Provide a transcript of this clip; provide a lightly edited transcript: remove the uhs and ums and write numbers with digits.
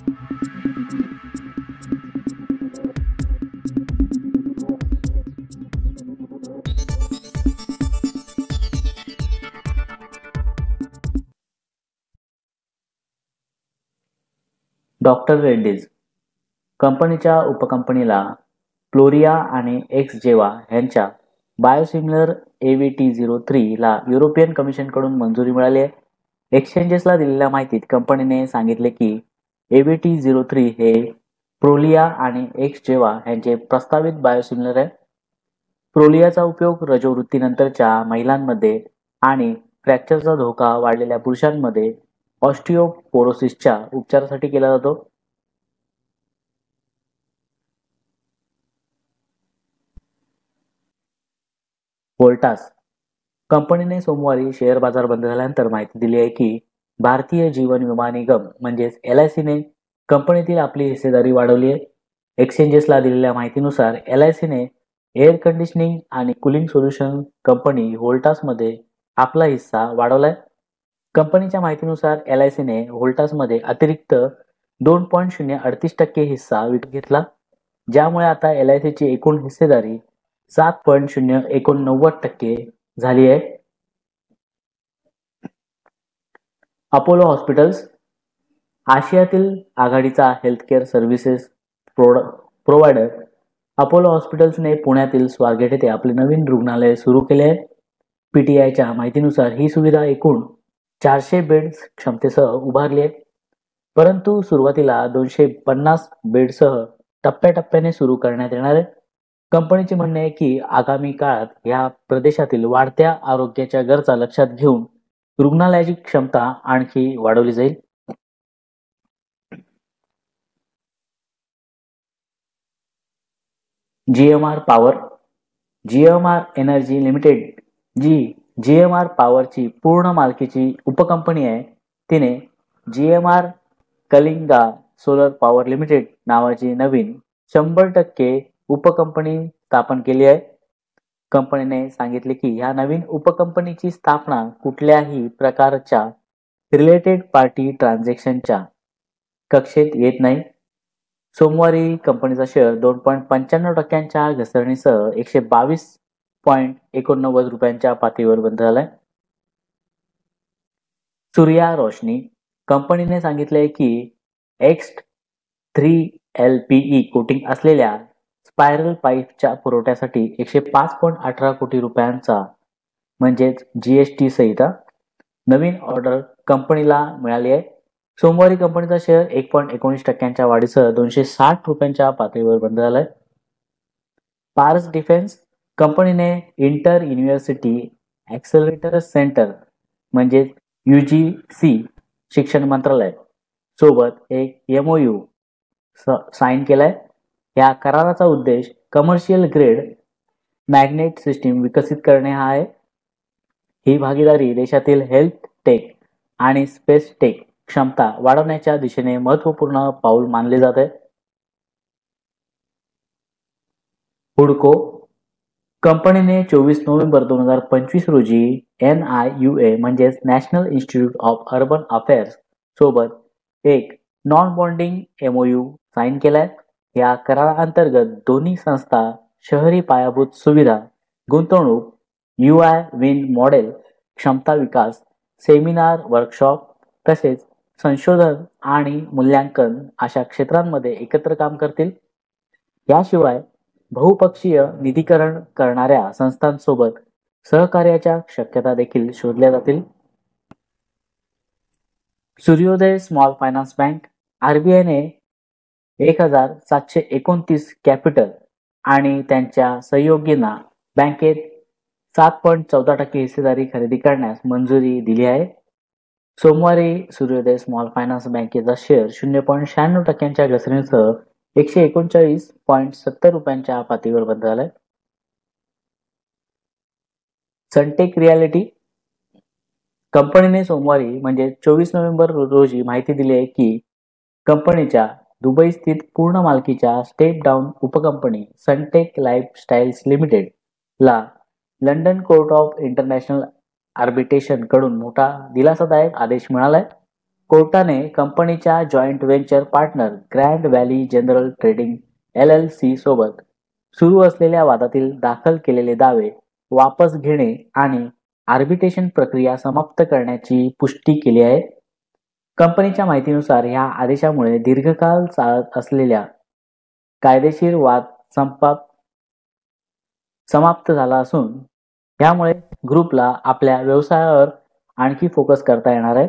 Doctor Reddy's कंपनीच्या उपकंपनीला फ्लोरिया आणि एक्सजेवा ह्यांच्या बायोसिमिलर AVT03 ला युरोपियन कमिशनकडून मंजुरी मिळाली आहे. एक्सचेंजेसला दिलेल्या माहितीत कंपनीने सांगितले की AVT03 हे प्रोलिया आणि एक्सजेवा ह्यांचे प्रस्तावित बायोसिमिलर आहे. प्रोलियाचा उपयोग रजोवृत्तीनंतरच्या महिलांमध्ये आणि फ्रॅक्चरचा धोका वाढलेल्या पुरुषांमध्ये ऑस्टिओपोरोसिसच्या उपचारासाठी केला जातो. व्होल्टास कंपनीने सोमवारी शेअर बाजार बंद झाल्यानंतर माहिती दिली आहे की भारतीय जीवन विमा निगम म्हणजेच LICने कंपनीतील आपली हिस्सेदारी वाढवली आहे. एक्सचेंजेसला दिलेल्या माहितीनुसार LICने एअर कंडिशनिंग आणि कूलिंग सोल्युशन कंपनी व्होल्टासमध्ये आपला हिस्सा वाढवलाय. कंपनीच्या माहितीनुसार LICने व्होल्टासमध्ये अतिरिक्त 2.038% हिस्सा विकत घेतला, ज्यामुळे आता LICची एकूण हिस्सेदारी 7.089% झाली आहे. अपोलो हॉस्पिटल्स आशियातील आघाडीचा हेल्थकेअर सर्व्हिसेस प्रोव्हायडर अपोलो हॉस्पिटल्सने पुण्यातील स्वारगेट येथे आपले नवीन रुग्णालय सुरू केले आहे. PTIच्या माहितीनुसार ही सुविधा एकूण 400 बेड्स क्षमतेसह उभारली आहे, परंतु सुरुवातीला 250 बेडसह टप्प्याटप्प्याने सुरू करण्यात येणार आहे. कंपनीचे म्हणणे आहे की आगामी काळात या प्रदेशातील वाढत्या आरोग्याच्या गरजा लक्षात घेऊन रुग्णालयाची क्षमता आणखी वाढवली जाईल. GMR power GMR energy limited जी GMR पॉवरची पूर्ण मालकीची उपकंपनी आहे, तिने GMR Kalinga solar power limited नावाची नवीन 100% उपकंपनी स्थापन केली आहे. कंपनीने सांगितले की ह्या नवीन उपकंपनीची स्थापना कुठल्याही प्रकारच्या रिलेटेड पार्टी ट्रान्झॅक्शनच्या कक्षेत येत नाही. सोमवारी कंपनीचा शेअर 2.95% घसरणीसह 122.89 रुपयांच्या पातळीवर बंद झालाय. सूर्या रोशनी कंपनीने सांगितले की X3LPE कोटिंग असलेल्या स्पायरल पाईपच्या पुरवठ्यासाठी 105.18 कोटी रुपयांचा म्हणजेच GST सहित नवीन ऑर्डर कंपनीला मिळाली आहे. सोमवारी कंपनीचा शेअर 1.19% वाढीसह 260 रुपयांच्या पातळीवर बंद झालाय. पार्स डिफेन्स कंपनीने इंटर युनिव्हर्सिटी ॲक्सेलरेटर सेंटर म्हणजेच UGC शिक्षण मंत्रालय सोबत एक MOU साईन केलाय. या कराराचा उद्देश कमर्शियल ग्रेड मॅग्नेट सिस्टीम विकसित करणे हा आहे. ही भागीदारी देशातील हेल्थ टेक आणि स्पेस टेक क्षमता वाढवण्याच्या दिशेने महत्त्वपूर्ण पाऊल मानले जात आहे. हुडको कंपनीने 24 नोव्हेंबर 2025 रोजी NIUA म्हणजेच national institute of urban affairs सोबत एक नॉन बॉन्डिंग MOU साईन केलाय. या कराराअंतर्गत दोन्ही संस्था शहरी पायाभूत सुविधा, गुंतवणूक, UI विन मॉडेल, क्षमता विकास, सेमिनार, वर्कशॉप तसेच संशोधन आणि मूल्यांकन अशा क्षेत्रांमध्ये एकत्र काम करतील. याशिवाय बहुपक्षीय निधीकरण करणाऱ्या संस्थांसोबत सहकार्याच्या शक्यता देखील शोधल्या जातील. सूर्योदय स्मॉल फायनान्स बँक RBIने 1729 कॅपिटल आणि त्यांच्या सहयोगींना बँकेत 7.14% हिस्सेदारी खरेदी करण्यास मंजुरी दिली आहे. सोमवारी सूर्योदय स्मॉल फायनान्स बँकेचा शेअर 0.96% घसरणीसह 139.70 रुपयांच्या पातळीवर बंद झालाय. सनटेक रियालिटी कंपनीने सोमवारी म्हणजे 24 नोव्हेंबर रोजी माहिती दिली आहे की कंपनीच्या दुबई स्थित पूर्ण मालकीच्या स्टेप डाऊन उपकंपनी सनटेक लाईफस्टाईल्स लिमिटेड ला London court of international arbitration कडून मोठा दिलासादायक आदेश मिळालाय. कोर्टाने कंपनीच्या joint venture partner grand valley general trading LLC सोबत सुरू असलेल्या वादातील दाखल केलेले दावे वापस घेणे आणि आर्बिट्रेशन प्रक्रिया समाप्त करण्याची पुष्टी केली आहे. कंपनीच्या माहितीनुसार ह्या आदेशामुळे दीर्घकाळ चालत असलेल्या कायदेशीर वाद समाप्त झाला असून यामुळे ग्रुपला आपल्या व्यवसायावर आणखी फोकस करता येणार आहे.